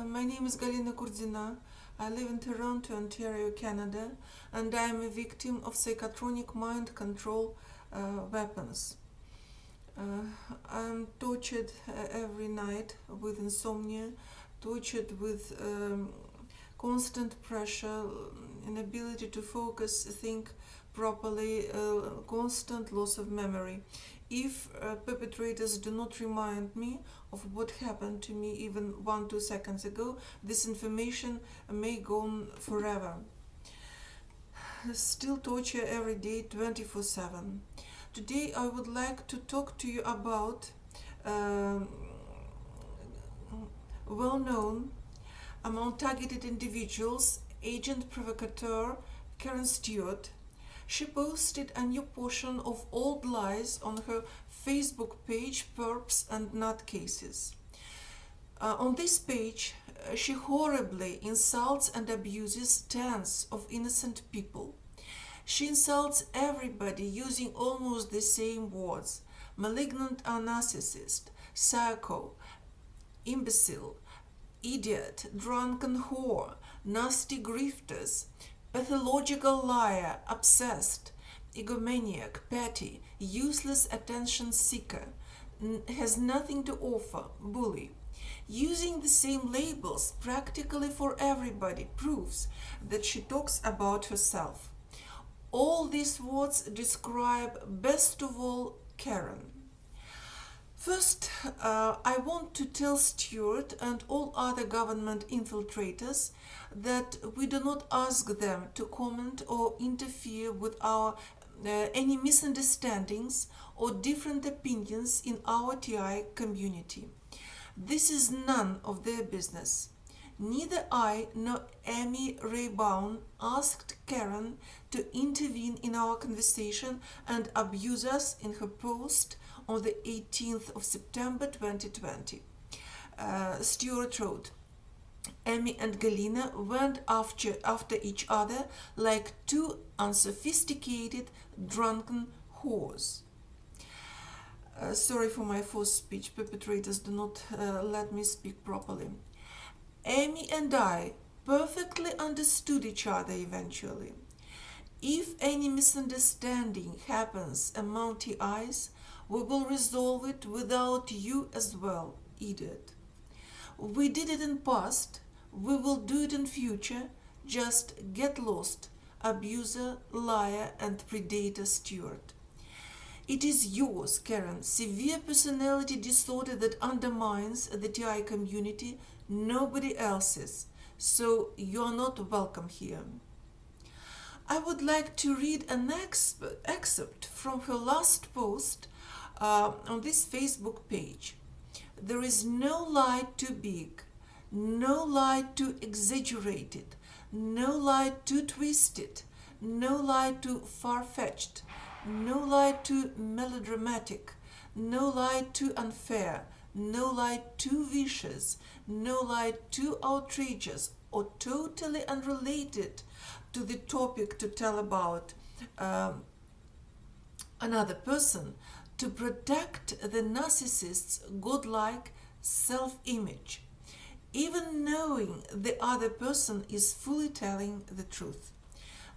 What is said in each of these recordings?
My name is Galina Kurdina. I live in Toronto, Ontario, Canada, and I am a victim of psychotronic mind control weapons. I'm tortured every night with insomnia, tortured with constant pressure, inability to focus, think properly, constant loss of memory. If perpetrators do not remind me of what happened to me even 1-2 seconds ago, this information may go on forever. Still torture every day, 24/7. Today I would like to talk to you about well-known among targeted individuals, agent provocateur Karen Stewart. She posted a new portion of old lies on her Facebook page, Perps and Nutcases. On this page, she horribly insults and abuses tens of innocent people. She insults everybody using almost the same words: malignant narcissist, psycho, imbecile, idiot, drunken whore, nasty grifters, pathological liar, obsessed, egomaniac, petty, useless attention seeker, has nothing to offer, bully. Using the same labels practically for everybody proves that she talks about herself. All these words describe, best of all, Karen. First, I want to tell Stewart and all other government infiltrators that we do not ask them to comment or interfere with our any misunderstandings or different opinions in our TI community. This is none of their business. Neither I nor Amy Raybaum asked Karen to intervene in our conversation and abuse us in her post on the 18th of September 2020. Stewart wrote, Amy and Galina went after each other like two unsophisticated, drunken whores. Sorry for my forced speech. Perpetrators do not let me speak properly. Amy and I perfectly understood each other eventually. If any misunderstanding happens among TIs, we will resolve it without you as well, idiot. We did it in past, we will do it in future, just get lost, abuser, liar and predator Stewart. It is yours, Karen, severe personality disorder that undermines the TI community, nobody else's, so you are not welcome here. I would like to read an excerpt from her last post on this Facebook page. There is no lie too big, no lie too exaggerated, no lie too twisted, no lie too far-fetched, no lie too melodramatic, no lie too unfair, no lie too vicious, no lie too outrageous or totally unrelated to the topic to tell about another person to protect the narcissist's godlike self-image, even knowing the other person is fully telling the truth.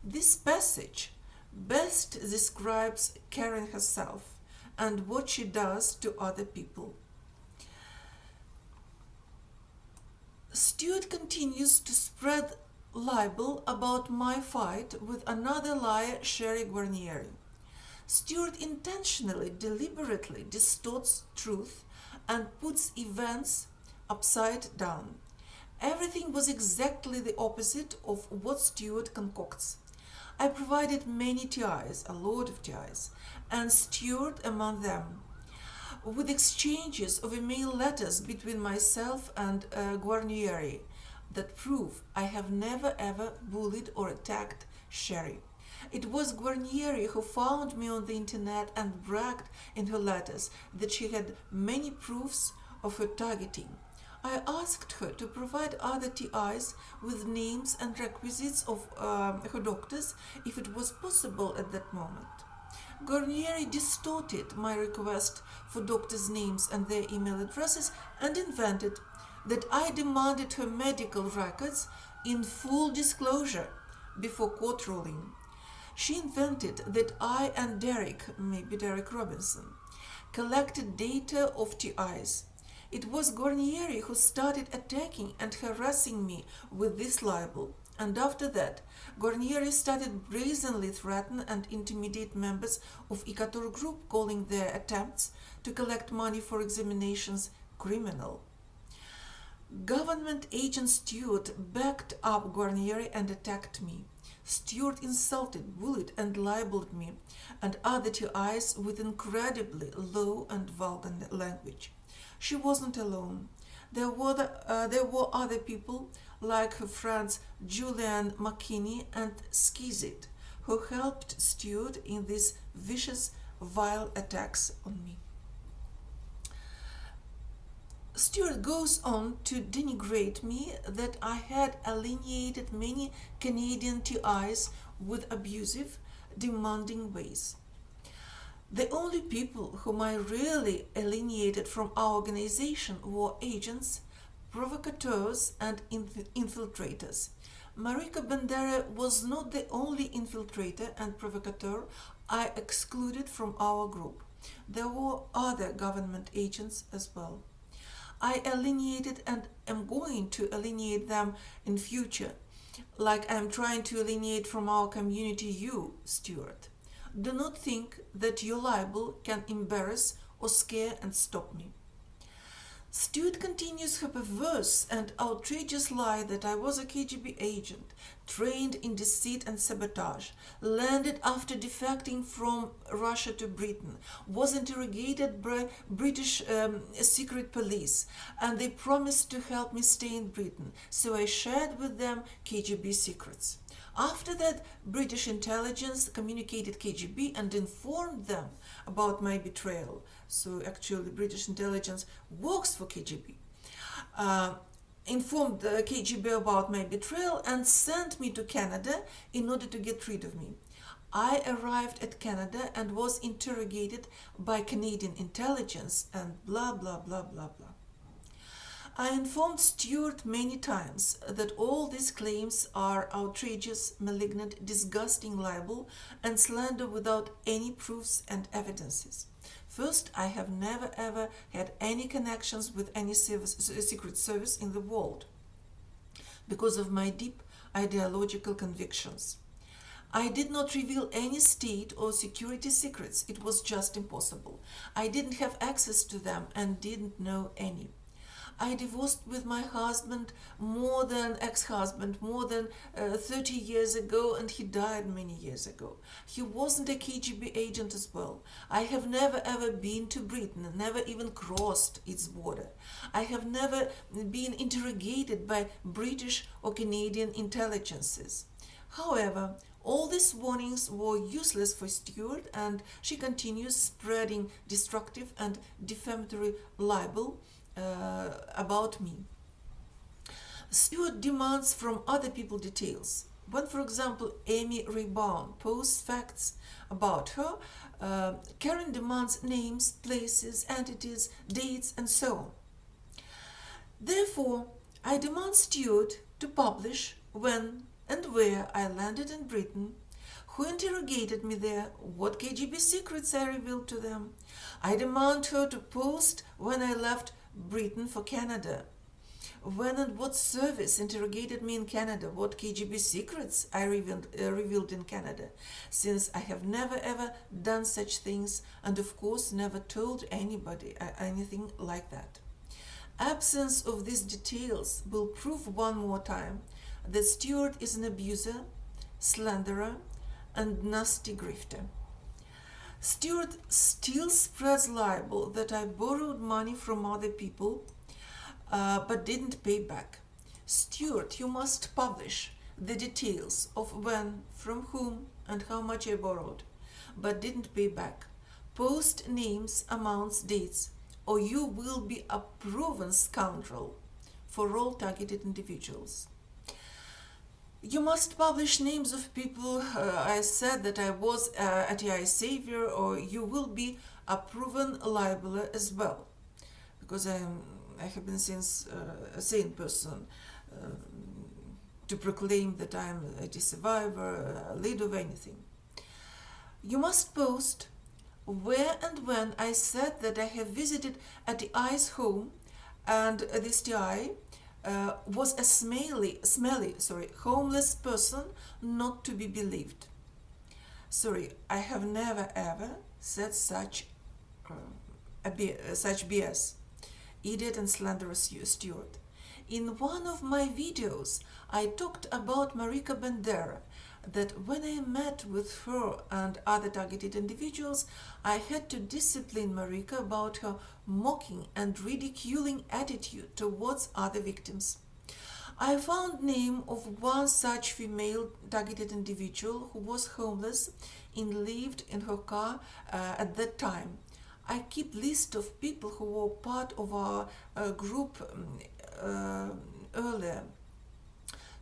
This passage best describes Karen herself and what she does to other people. Stewart continues to spread libel about my fight with another liar, Sherry Guarnieri. Stewart intentionally, deliberately distorts truth and puts events upside down. Everything was exactly the opposite of what Stewart concocts. I provided many TIs, a lot of TIs, and Stewart among them, with exchanges of email letters between myself and Guarnieri that prove I have never ever bullied or attacked Sherry. It was Guarnieri who found me on the internet and bragged in her letters that she had many proofs of her targeting. I asked her to provide other TIs with names and requisites of her doctors if it was possible at that moment. Guarnieri distorted my request for doctors' names and their email addresses and invented that I demanded her medical records in full disclosure before court ruling. She invented that I and Derek, maybe Derek Robinson, collected data of TIs. It was Guarnieri who started attacking and harassing me with this libel, and after that, Guarnieri started brazenly threaten and intimidate members of Icator group, calling their attempts to collect money for examinations criminal. Government agent Stewart backed up Guarnieri and attacked me. Stewart insulted, bullied, and libeled me and other TIs with incredibly low and vulgar language. She wasn't alone. There were other people like her friends Julian McKinney and Skizit who helped Stewart in these vicious, vile attacks on me. Stewart goes on to denigrate me that I had alienated many Canadian TIs with abusive, demanding ways. The only people whom I really alienated from our organization were agents, provocateurs, and infiltrators. Marica Bandera was not the only infiltrator and provocateur I excluded from our group. There were other government agents as well. I alienated and am going to alienate them in future, like I am trying to alienate from our community you, Stewart. Do not think that your libel can embarrass or scare and stop me. Stewart continues her perverse and outrageous lie that I was a KGB agent, trained in deceit and sabotage, landed after defecting from Russia to Britain, was interrogated by British secret police, and they promised to help me stay in Britain, so I shared with them KGB secrets. After that, British intelligence communicated KGB and informed them about my betrayal. So actually, British intelligence works for KGB. Informed the KGB about my betrayal and sent me to Canada in order to get rid of me. I arrived at Canada and was interrogated by Canadian intelligence and blah blah blah blah blah. I informed Stewart many times that all these claims are outrageous, malignant, disgusting libel and slander without any proofs and evidences. First, I have never ever had any connections with any secret service in the world because of my deep ideological convictions. I did not reveal any state or security secrets. It was just impossible. I didn't have access to them and didn't know any. I divorced with my husband, ex-husband, more than 30 years ago, and he died many years ago. He wasn't a KGB agent as well. I have never ever been to Britain, never even crossed its border. I have never been interrogated by British or Canadian intelligences. However, all these warnings were useless for Stewart, and she continues spreading destructive and defamatory libel about me. Stewart demands from other people details. When, for example, Amy Raybaum posts facts about her, Karen demands names, places, entities, dates, and so on. Therefore, I demand Stewart to publish when and where I landed in Britain, who interrogated me there, what KGB secrets I revealed to them. I demand her to post when I left Britain for Canada, when and what service interrogated me in Canada, what KGB secrets I revealed in Canada, since I have never ever done such things and of course never told anybody anything like that. Absence of these details will prove one more time that Stewart is an abuser, slanderer, and nasty grifter. Stewart still spreads libel that I borrowed money from other people but didn't pay back. Stewart, you must publish the details of when, from whom, and how much I borrowed but didn't pay back. Post names, amounts, dates, or you will be a proven scoundrel for all targeted individuals. You must publish names of people I said that I was a TI savior, or you will be a proven libeler as well, because I am I have been since a sane person to proclaim that I am a survivor, a leader of anything. You must post where and when I said that I have visited a TI's home and this TI was a smelly, homeless person not to be believed. Sorry, I have never ever said such BS. Idiot and slanderous Stewart. In one of my videos, I talked about Marica Bandera, that when I met with her and other targeted individuals, I had to discipline Marica about her mocking and ridiculing attitude towards other victims. I found name of one such female targeted individual who was homeless and lived in her car at that time. I keep list of people who were part of our group earlier.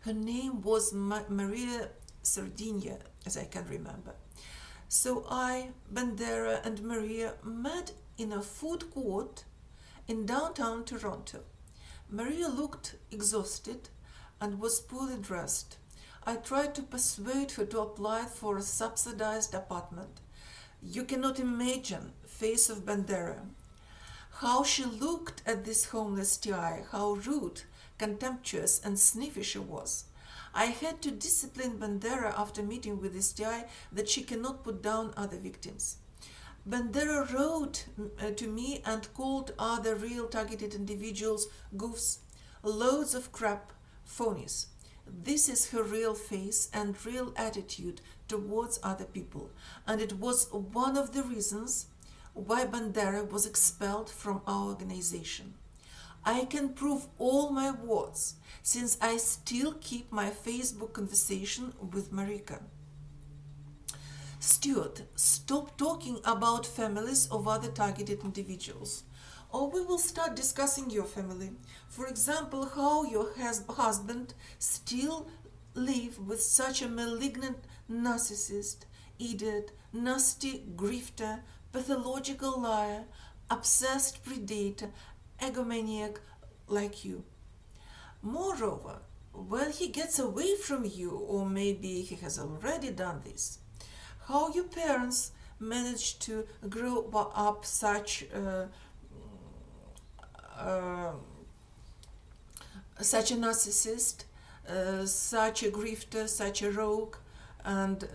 Her name was Maria Sardinia, as I can remember. So I, Bandera and Maria met in a food court in downtown Toronto. Maria looked exhausted and was poorly dressed. I tried to persuade her to apply for a subsidized apartment. You cannot imagine face of Bandera. How she looked at this homeless TI, how rude, contemptuous and sniffy she was. I had to discipline Bandera after meeting with this TI that she cannot put down other victims. Bandera wrote to me and called other real targeted individuals goofs, loads of crap, phonies. This is her real face and real attitude towards other people, and it was one of the reasons why Bandera was expelled from our organization. I can prove all my words, since I still keep my Facebook conversation with Marica. Stewart, stop talking about families of other targeted individuals, or we will start discussing your family. For example, how your husband still live with such a malignant narcissist, idiot, nasty grifter, pathological liar, obsessed predator, egomaniac like you. Moreover, when he gets away from you, or maybe he has already done this, how your parents managed to grow up such a narcissist, such a grifter, such a rogue, and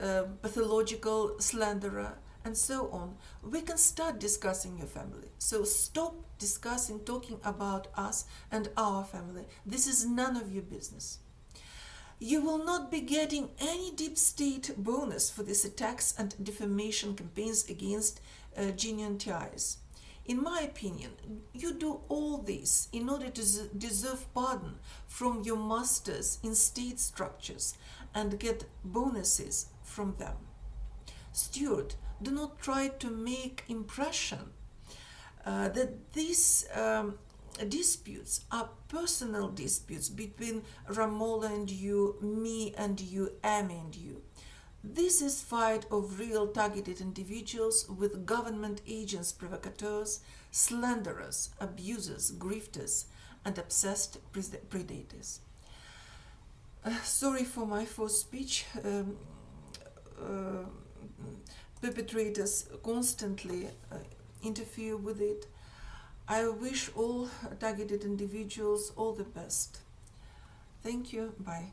pathological slanderer, and so on. We can start discussing your family. So stop talking about us and our family. This is none of your business. You will not be getting any deep state bonus for these attacks and defamation campaigns against genuine TIs. In my opinion, you do all this in order to deserve pardon from your masters in state structures and get bonuses from them. Stewart, do not try to make impression that these disputes are personal disputes between Ramola and you, me and you, Amy and you. This is fight of real targeted individuals with government agents, provocateurs, slanderers, abusers, grifters, and obsessed predators. Sorry for my false speech. Perpetrators constantly interfere with it. I wish all targeted individuals all the best. Thank you. Bye.